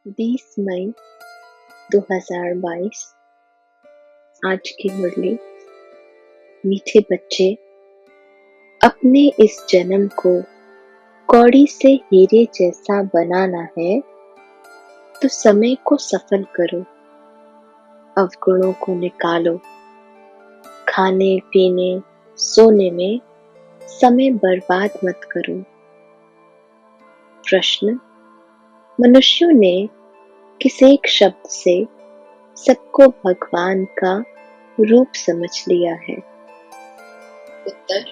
20 मई 2022। आज की मुरली। मीठे बच्चे, अपने इस जन्म को कौड़ी से हीरे जैसा बनाना है तो समय को सफल करो, अवगुणों को निकालो। खाने पीने सोने में समय बर्बाद मत करो। प्रश्न: मनुष्यों ने किस एक शब्द से सबको भगवान का रूप समझ लिया है? उत्तर: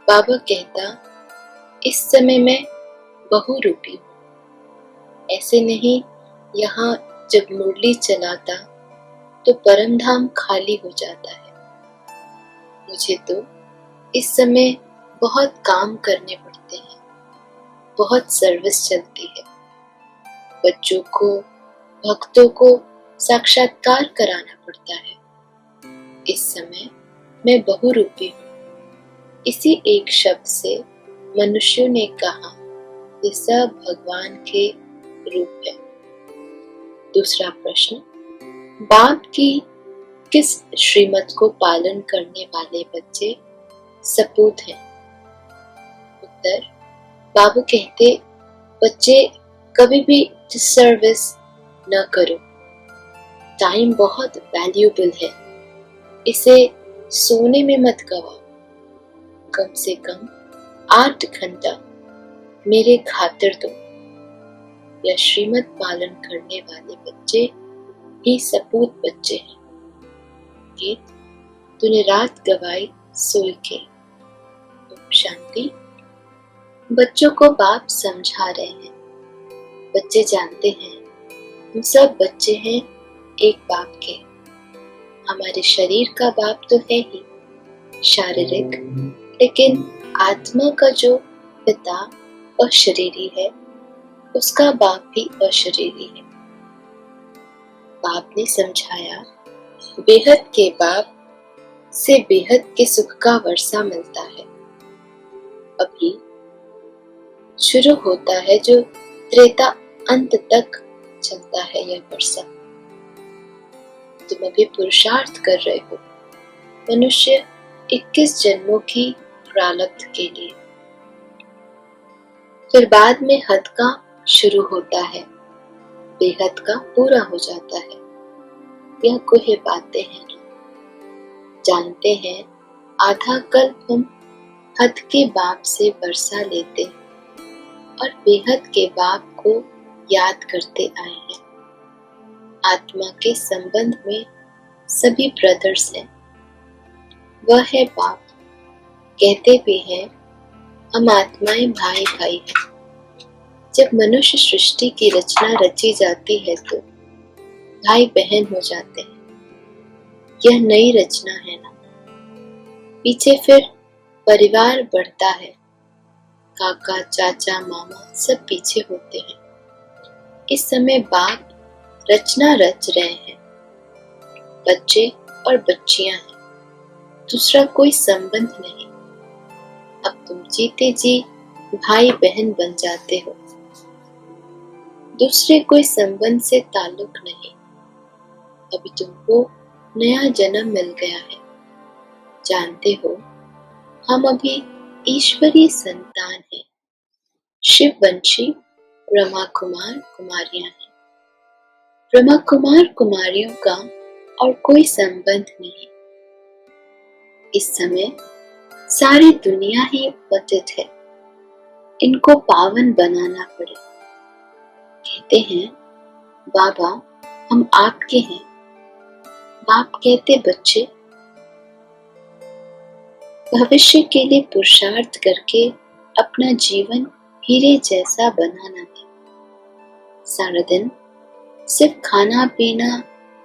बाबा कहता, इस समय मैं बहुरूपी हूँ। ऐसे नहीं, यहाँ जब मुरली चलाता तो परम धाम खाली हो जाता है। मुझे तो इस समय बहुत काम करने पड़ते हैं, बहुत सर्विस चलती है। बच्चों को, भक्तों को साक्षात्कार कराना पड़ता है। इस समय मैं बहुरूपी हूँ। इसी एक शब्द से मनुष्यों ने कहा ये सब भगवान के रूप है। दूसरा प्रश्न: बाप की किस श्रीमत को पालन करने वाले बच्चे सपूत हैं? उत्तर: बाबा कहते, बच्चे कभी भी डिसर्विस न करो। टाइम बहुत वैल्यूएबल है, इसे सोने में मत गवाओ। कम से कम 8 घंटा मेरे खातिर दो। यह श्रीमत पालन करने वाले बच्चे ही सपूत बच्चे हैं। गीत: तूने रात गवाई सोई के। ओम शांति। बच्चों को बाप समझा रहे हैं। बच्चे जानते हैं हम सब बच्चे हैं एक बाप के। हमारे शरीर का बाप तो है ही शारीरिक, लेकिन आत्मा का जो पिता अशरीरी है, उसका बाप भी अशरीरी है। बाप ने समझाया, बेहद के बाप से बेहद के सुख का वर्षा मिलता है। अभी शुरू होता है जो त्रेता अंत तक चलता है यह वर्षा। तुम अभी पुरुषार्थ कर रहे हो मनुष्य 21 जन्मों की प्रारब्ध के लिए। फिर बाद में हद का शुरू होता है, बेहद का पूरा हो जाता है। यह गुह्य बातें हैं ना। जानते हैं आधा कल्प हम हद के बाप से वर्षा लेते और बेहद के बाप को याद करते आए हैं। आत्मा के संबंध में सभी ब्रदर्स हैं। वह है बाप। कहते भी हैं हम आत्माएं भाई भाई हैं। जब मनुष्य सृष्टि की रचना रची जाती है तो भाई बहन हो जाते हैं। यह नई रचना है ना। पीछे फिर परिवार बढ़ता है। काका चाचा मामा सब पीछे होते हैं। इस समय बाप रचना रच रहे हैं। बच्चे और बच्चियां हैं, दूसरा कोई संबंध नहीं। अब तुम जीते जी भाई बहन बन जाते हो। दूसरे कोई संबंध से ताल्लुक नहीं। अभी तुमको नया जन्म मिल गया है। जानते हो हम अभी ईश्वरीय संतान हैं। शिववंशी ब्रह्मा कुमार कुमारियां हैं। ब्रह्मा कुमार कुमारियों का और कोई संबंध नहीं। इस समय सारी दुनिया ही पतित है। इनको पावन बनाना पड़े। कहते हैं बाबा हम आपके हैं। बाप कहते बच्चे भविष्य के लिए पुरुषार्थ करके अपना जीवन हीरे जैसा बनाना है। सारा दिन सिर्फ खाना पीना,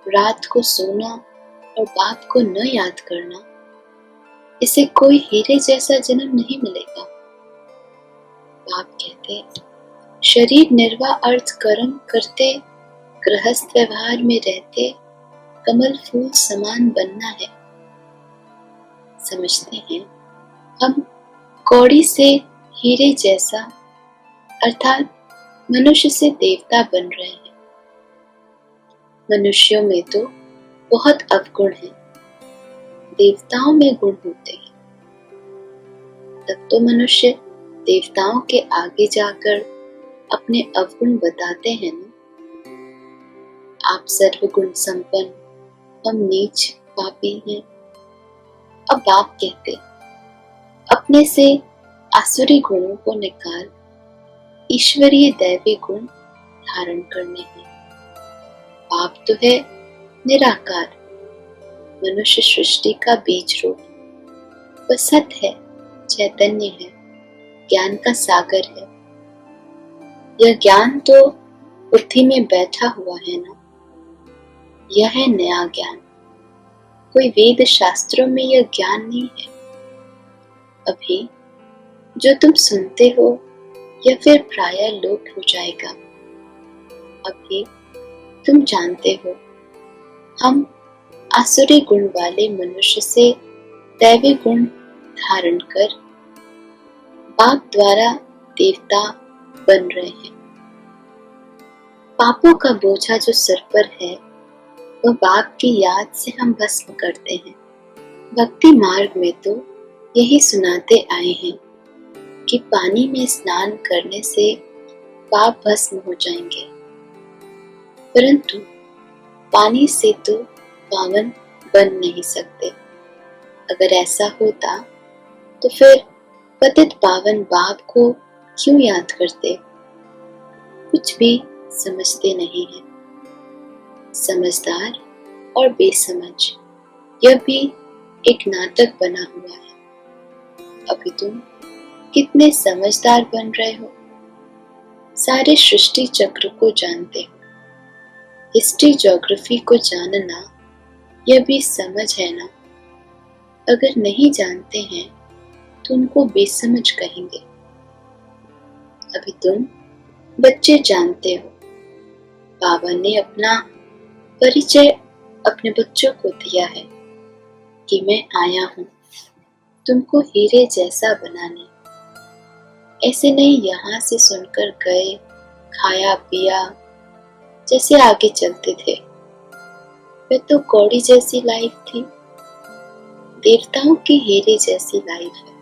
रात को सोना और बाप को न याद करना, इसे कोई हीरे जैसा जन्म नहीं मिलेगा। बाप कहते शरीर निर्वाह अर्थ कर्म करते, गृहस्थ व्यवहार में रहते कमल फूल समान बनना है। समझते हैं हम कौड़ी से हीरे जैसा अर्थात मनुष्य से देवता बन रहे हैं। मनुष्यों में तो बहुत अवगुण हैं, देवताओं में गुण होते हैं। तब तो मनुष्य देवताओं के आगे जाकर अपने अवगुण बताते हैं ना। आप सर्वगुण संपन्न, हम नीच पापी हैं। अब आप कहते अपने से आसुरी गुणों को निकाल ईश्वरीय दैवी गुण धारण करने हैं। पाप तो है निराकार, मनुष्य सृष्टि का बीज रूप, वह सत है, चैतन्य है, ज्ञान का सागर है। यह ज्ञान तो बुद्धि में बैठा हुआ है ना। यह है नया ज्ञान, कोई वेद शास्त्रों में यह ज्ञान नहीं है। अभी जो तुम सुनते हो यह फिर प्रायः लोप हो जाएगा। अभी तुम जानते हो हम आसुरी गुण वाले मनुष्य से दैवी गुण धारण कर पाप द्वारा देवता बन रहे हैं। पापों का बोझा जो सिर पर है वह बाप की याद से हम भस्म करते हैं। भक्ति मार्ग में तो यही सुनाते आए हैं कि पानी में स्नान करने से पाप भस्म हो जाएंगे, परंतु पानी से तो पावन बन नहीं सकते। अगर ऐसा होता तो फिर पतित पावन बाप को क्यों याद करते? कुछ भी समझते नहीं है। समझदार और बेसमझ, यह भी एक नाटक बना हुआ है। अभी तुम कितने समझदार बन रहे हो, सारे सृष्टि चक्र को जानते हो। हिस्ट्री ज्योग्राफी को जानना यह भी समझ है ना। अगर नहीं जानते हैं तो उनको बेसमझ कहेंगे। अभी तुम बच्चे जानते हो, बाबा ने अपना परिचय अपने बच्चों को दिया है कि मैं आया हूं तुमको हीरे जैसा बनाने। ऐसे नहीं यहाँ से सुनकर गए, खाया पिया, जैसे आगे चलते थे। वह तो कौड़ी जैसी लाइफ थी, देवताओं की हीरे जैसी लाइफ है।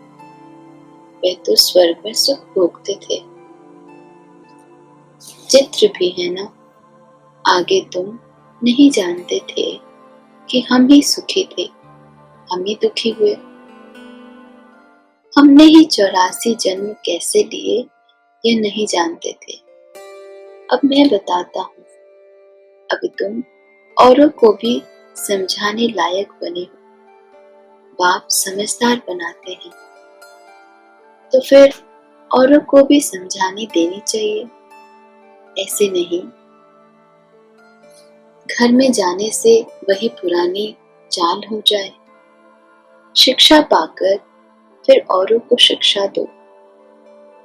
वे तो स्वर्ग में सुख भोगते थे। चित्र भी है ना। आगे तुम नहीं जानते थे कि हम ही सुखी थे, हम ही दुखी हुए। हमने ही 84 जन्म कैसे लिए यह नहीं जानते थे। अब मैं बताता हूँ। अभी तुम औरों को भी समझाने लायक बने हो। बाप समझदार बनाते हैं तो फिर औरों को भी समझाने देनी चाहिए। ऐसे नहीं घर में जाने से वही पुरानी चाल हो जाए। शिक्षा पाकर फिर औरों को शिक्षा दो।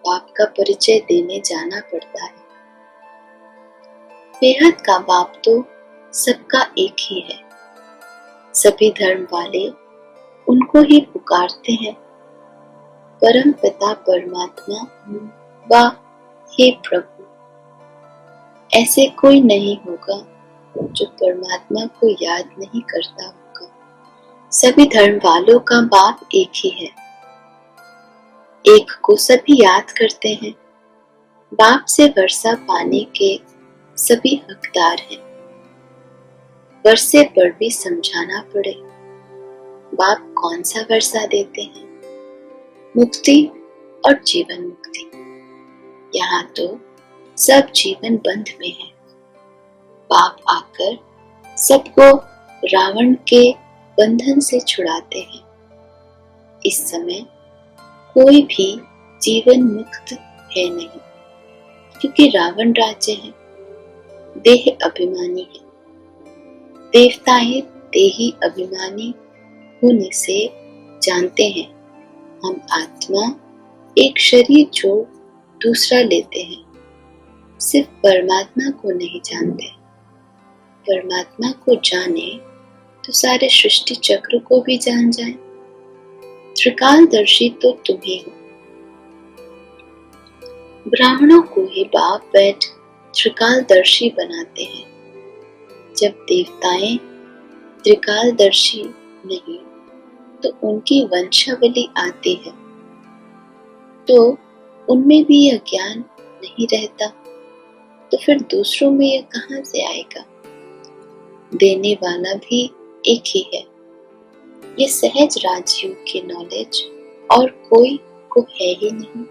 बाप का परिचय देने जाना पड़ता है। बेहद का बाप तो सबका एक ही है। सभी धर्म वाले उनको ही पुकारते हैं, परम पिता परमात्मा व हे प्रभु। ऐसे कोई नहीं होगा जो परमात्मा को याद नहीं करता होगा। सभी धर्म वालों का बाप एक ही है। एक को सभी याद करते हैं। बाप से वर्षा पाने के सभी हकदार हैं। वर्षे पर भी समझाना पड़े। बाप कौन सा वर्षा देते हैं? मुक्ति और जीवन मुक्ति। यहाँ तो सब जीवन बंध में है। बाप आकर सबको रावण के बंधन से छुड़ाते हैं। इस समय कोई भी जीवन मुक्त है नहीं, क्योंकि रावण राज्य है, देह अभिमानी है। देवताएं देही अभिमानी होने से जानते हैं हम आत्मा एक शरीर छोड़ दूसरा लेते हैं। सिर्फ परमात्मा को नहीं जानते। परमात्मा को जाने तो सारे सृष्टि चक्र को भी जान जाए। त्रिकालदर्शी तो तुम ही हो। ब्राह्मणों को ही बाप बैठ त्रिकालदर्शी बनाते हैं। जब देवताएं त्रिकालदर्शी नहीं तो उनकी वंशावली आती है, तो उनमें भी यह ज्ञान नहीं रहता, तो फिर दूसरों में यह कहां से आएगा? देने वाला भी एक ही है। ये सहज राजयोग की नॉलेज और कोई को है ही नहीं।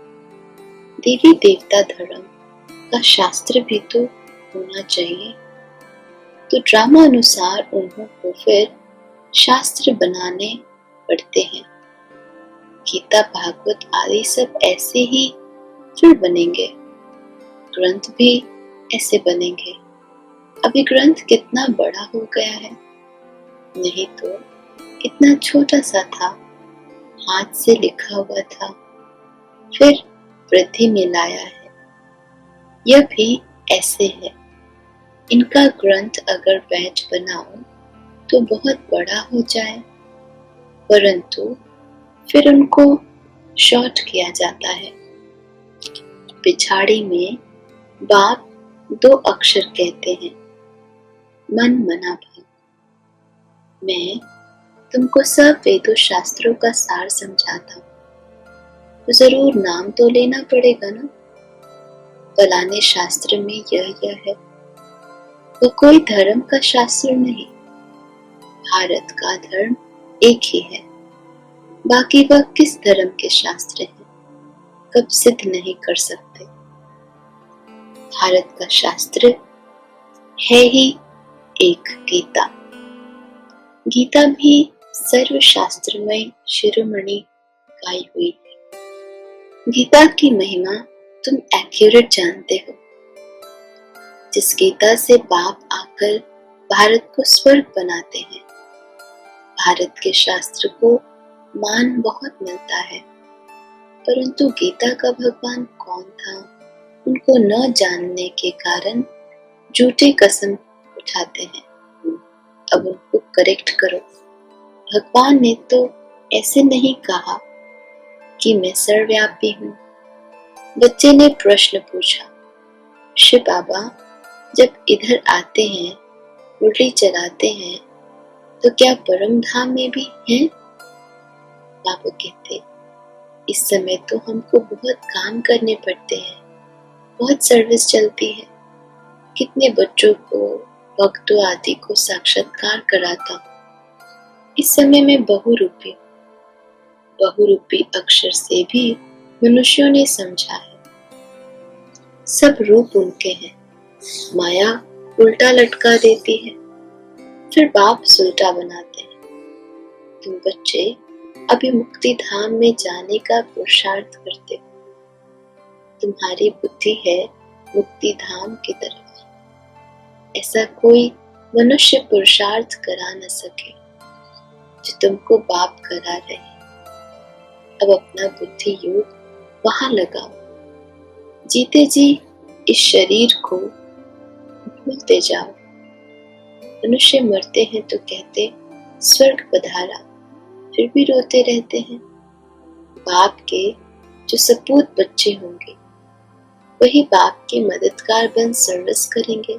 देवी देवता धर्म का शास्त्र भी तो होना चाहिए। तो ड्रामा अनुसार उन्हों को फिर शास्त्र बनाने पड़ते हैं। गीता, भागवत आदि सब ऐसे ही फिर बनेंगे, ग्रंथ भी ऐसे बनेंगे। अभी ग्रंथ कितना बड़ा हो गया है, नहीं तो इतना छोटा सा था, हाथ से लिखा हुआ था, फिर वृद्धि में लाया है। यह भी ऐसे है। इनका ग्रंथ अगर बैच बनाओ तो बहुत बड़ा हो जाए, परंतु फिर उनको शॉर्ट किया जाता है। पिछाड़ी में बाप 2 अक्षर कहते हैं, मन मना भाव। मैं तुमको सब वेदों शास्त्रों का सार समझाता हूँ, तो जरूर नाम तो लेना पड़ेगा ना। फलाने शास्त्र में यह है, वो कोई धर्म का शास्त्र नहीं, भारत का धर्म एक ही है। बाकी वह किस धर्म के शास्त्र हैं, कब सिद्ध नहीं कर सकते। भारत का शास्त्र है ही एक गीता। गीता भी सर्वशास्त्रमय शिरोमणि गाई हुई है। गीता की महिमा तुम एक्यूरेट जानते हो। जिस गीता से बाप आकर भारत को स्वर्ग बनाते हैं, भारत के शास्त्र को मान बहुत मिलता है, परंतु गीता का भगवान कौन था उनको न जानने के कारण झूठे कसम उठाते हैं। अब उनको करेक्ट करो। भगवान ने तो ऐसे नहीं कहा कि मैं सर्वव्यापी हूँ। बच्चे ने प्रश्न पूछा, शिव बाबा जब इधर आते हैं, मुरली चलाते हैं, तो क्या परम धाम में भी हैं? बाबा कहते, इस समय तो हमको बहुत काम करने पड़ते हैं, बहुत सर्विस चलती है। कितने बच्चों को, भक्तों आदि को साक्षात्कार कराता हूँ। इस समय मैं बहुरूपी हूँ। बहुरूपी अक्षर से भी मनुष्यों ने समझा है। सब रूप उनके हैं, माया उल्टा लटका देती है, फिर बाप सुलटा बनाते हैं। तुम बच्चे अभी मुक्ति धाम में जाने का पुरुषार्थ करते हो। तुम्हारी बुद्धि है मुक्ति धाम की तरफ। ऐसा कोई मनुष्य पुरुषार्थ करा न सके जो तुमको बाप करा रहे। अब अपना बुद्धि योग वहां लगाओ। जीते जी इस शरीर को भूलते जाओ। मनुष्य मरते हैं तो कहते स्वर्ग पधारा, फिर भी रोते रहते हैं। बाप के जो सपूत बच्चे होंगे वही बाप के मददगार बन सर्विस करेंगे,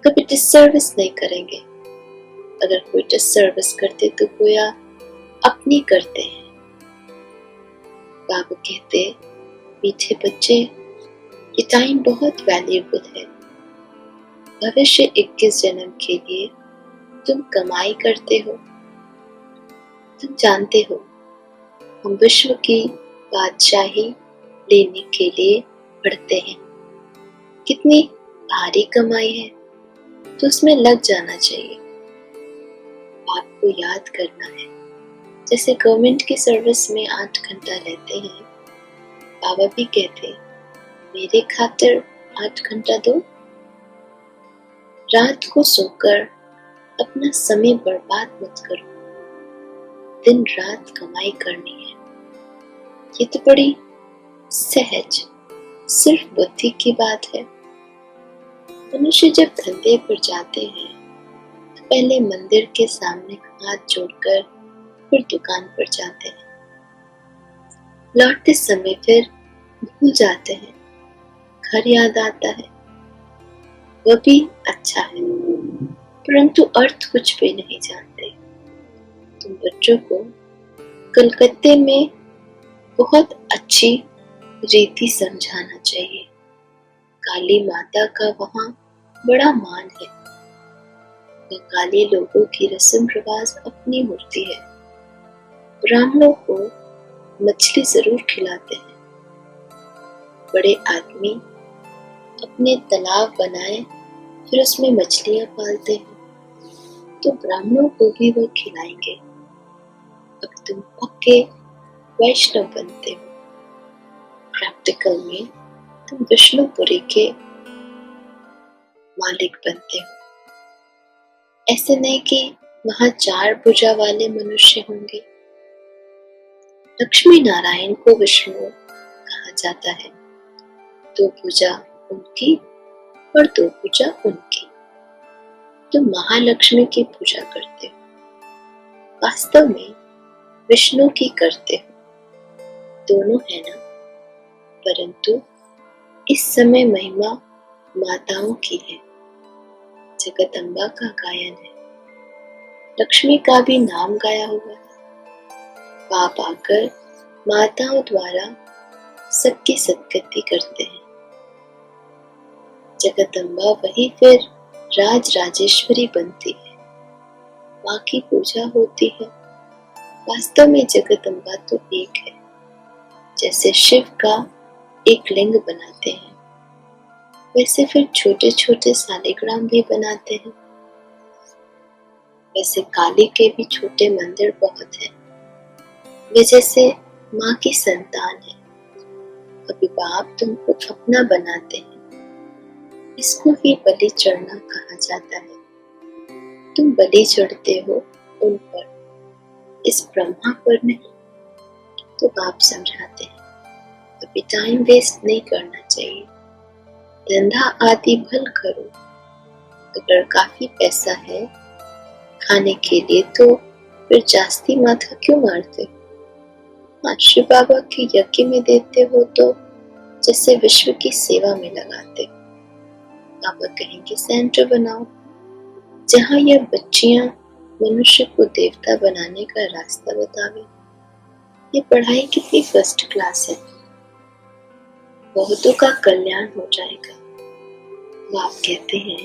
कभी डिसर्विस नहीं करेंगे। अगर कोई डिसर्विस करते तो गोया अपनी करते हैं। बाबा कहते, मीठे बच्चे, ये टाइम बहुत वैल्यूएबल है। भविष्य 21 जन्म के लिए तुम कमाई करते हो। तुम जानते हो हम विश्व की बादशाही लेने के लिए पढ़ते हैं। कितनी भारी कमाई है, तो उसमें लग जाना चाहिए। आपको याद करना है, जैसे गवर्नमेंट की सर्विस में 8 घंटा रहते हैं, बाबा भी कहते मेरे खातिर 8 घंटा दो। रात को सोकर अपना समय बर्बाद मत करो, दिन रात कमाई करनी है। ये तो बड़ी सहज सिर्फ बुद्धि की बात है। मनुष्य जब धंधे पर जाते हैं तो पहले मंदिर के सामने हाथ जोड़कर फिर दुकान पर जाते हैं। लौटते समय फिर भूल जाते हैं घर याद आता है, वह भी अच्छा है, परंतु अर्थ कुछ भी नहीं जानते। तुम बच्चों को कलकत्ते में बहुत अच्छी रीति समझाना चाहिए। काली माता का वहाँ बड़ा मान है। वह काली लोगों की रस्म रिवाज अपनी मूर्ति है। ब्राह्मणों को मछली जरूर खिलाते हैं। बड़े आदमी अपने तालाब बनाए, फिर उसमें मछलियां पालते हैं, तो ब्राह्मणों को भी वो खिलाएंगे। अब तुम पक्के वैष्णव बनते हो। प्रैक्टिकल में तुम विष्णुपुरी के मालिक बनते हो। ऐसे नहीं कि वहां 4 भुजा वाले मनुष्य होंगे। लक्ष्मी नारायण को विष्णु कहा जाता है। 2 भुजा उनकी और 2 भुजा उनकी। तुम महालक्ष्मी की पूजा करते हो, वास्तव में विष्णु की करते हो। दोनों है ना, परंतु इस समय महिमा माताओं की है। जगदम्बा का गायन है, लक्ष्मी का भी नाम गाया हुआ है। बाप आकर माताओं द्वारा सबकी सदगति करते हैं। जगदम्बा वही फिर राज राजेश्वरी बनती है, माँ की पूजा होती है। वास्तव में जगदम्बा तो एक है। जैसे शिव का एक लिंग बनाते हैं, वैसे फिर छोटे छोटे सालिग्राम भी बनाते हैं। वैसे काली के भी छोटे मंदिर बहुत हैं। वे जैसे माँ की संतान है। कभी बाप तुमको अपना बनाते हैं, इसको ही बलि चढ़ना कहा जाता है। तुम बलि चढ़ते हो उन पर, इस ब्रह्मा पर नहीं। तो बाप समझाते हैं, अभी टाइम वेस्ट नहीं करना चाहिए। धंधा आदि भल करो। अगर काफी पैसा है खाने के लिए तो फिर जास्ती माथा क्यों मारते हो? शिव बाबा के यज्ञ में देते हो तो जैसे विश्व की सेवा में लगाते हो। बाबा कहेंगे सेंटर बनाओ, जहाँ यह बच्चियां मनुष्य को देवता बनाने का रास्ता बतावे। ये पढ़ाई कितनी फर्स्ट क्लास है। बहुतों का कल्याण हो जाएगा। बाप कहते हैं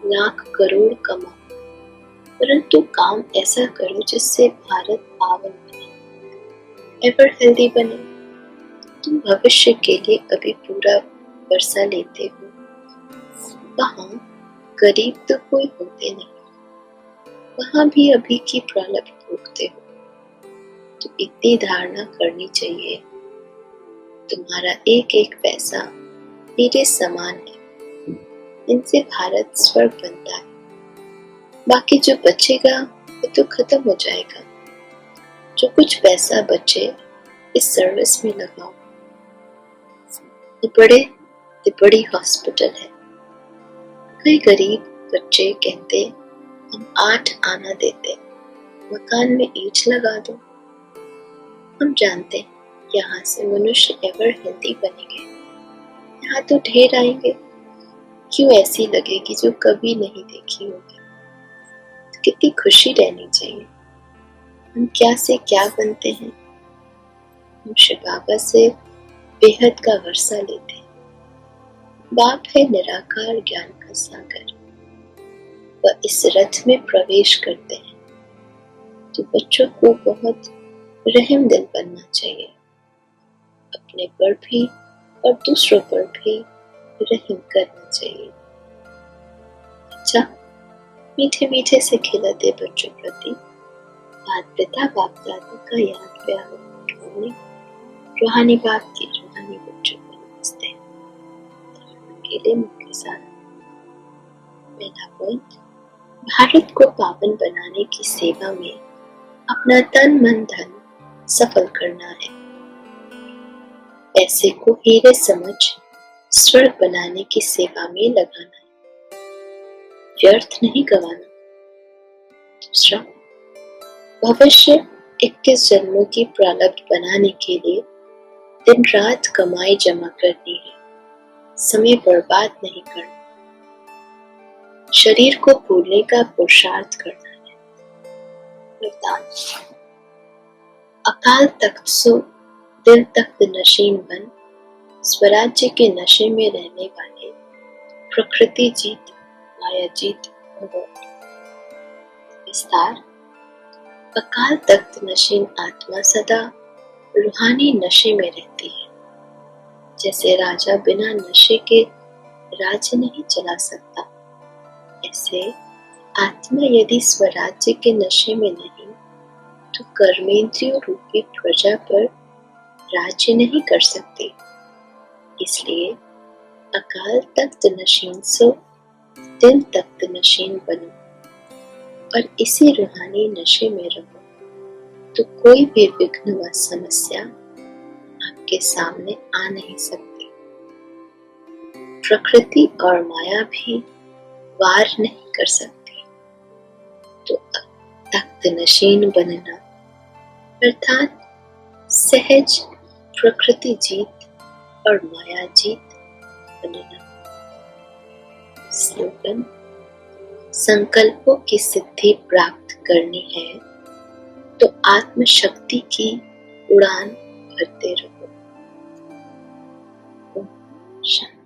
लाख करोड़ कमाओ, परंतु काम ऐसा करो जिससे भारत पावन बने, एवर हेल्दी बने। तुम भविष्य के लिए अभी पूरा वर्षा लेते हो। वहाँ गरीब तो कोई होते नहीं, वहाँ भी अभी की प्रारब्ध भोगते हो। तो इतनी धारणा करनी चाहिए, तुम्हारा एक एक पैसा मेरे समान है। इनसे भारत स्वर्ग बनता है। बाकी जो बचेगा वो तो खत्म हो जाएगा। जो कुछ पैसा बचे इस सर्विस में लगाओ। ये बड़ी हॉस्पिटल है। कई गरीब बच्चे कहते हम 8 आना देते, मकान में ईंट लगा दो। हम जानते हैं यहाँ से मनुष्य एवर हेल्दी बनेंगे। यहाँ तो ढेर आएंगे, क्यों ऐसी लगेगी जो कभी नहीं देखी होगी। तो कितनी खुशी रहनी चाहिए। हम क्या से क्या बनते हैं। हम शिव बाबा से बेहद का वर्षा लेते हैं। बाप है निराकार ज्ञान का सागर। वह इस रथ में प्रवेश करते हैं। तो बच्चों को बहुत रहम दिल बनना चाहिए, अपने पर भी और दूसरों पर भी रहम करना चाहिए। अच्छा, मीठे मीठे से खिलाते बच्चों प्रति माता पिता बाप दादा का याद प्यार रूहानी बाप की रूहानी बच्चों को नमस्ते। के लिए मुख्य सार पहला पॉइंट, भारत को पावन बनाने की सेवा में अपना तन मन धन सफल करना है। पैसे को हीरे समझ स्वर्ग बनाने की सेवा में लगाना है, व्यर्थ नहीं गवाना। दूसरा, भविष्य 21 जन्मों की प्रारब्ध बनाने के लिए दिन रात कमाई जमा करनी है। समय बर्बाद नहीं करना, शरीर को भूलने का पुरुषार्थ करना है। वरदान। अकाल तख्त सो दिल तख्त नशीन बन, स्वराज्य के नशे में रहने वाले प्रकृति जीत माया जीत भगो। विस्तार। अकाल तख्त नशीन आत्मा सदा रूहानी नशे में रहती है। जैसे राजा बिना नशे के राज्य नहीं चला सकता, ऐसे आत्मा यदि स्वराज्य के नशे में नहीं तो कर्मेंद्रियों रूपी प्रजा पर राज्य नहीं कर सकती। इसलिए अकाल तख्त नशीन सो दिल तख्त नशीन बनो और इसी रूहानी नशे में रहो, तो कोई भी विघ्न व समस्या आपके सामने आ नहीं सकती। प्रकृति और माया भी वार नहीं कर सकती। तो तख्त नशीन बनना अर्थात सहज प्रकृति जीत और माया जीत बनना। स्लोगन। संकल्पों की सिद्धि प्राप्त करनी है तो आत्मशक्ति की उड़ान भरते रहो। शांति।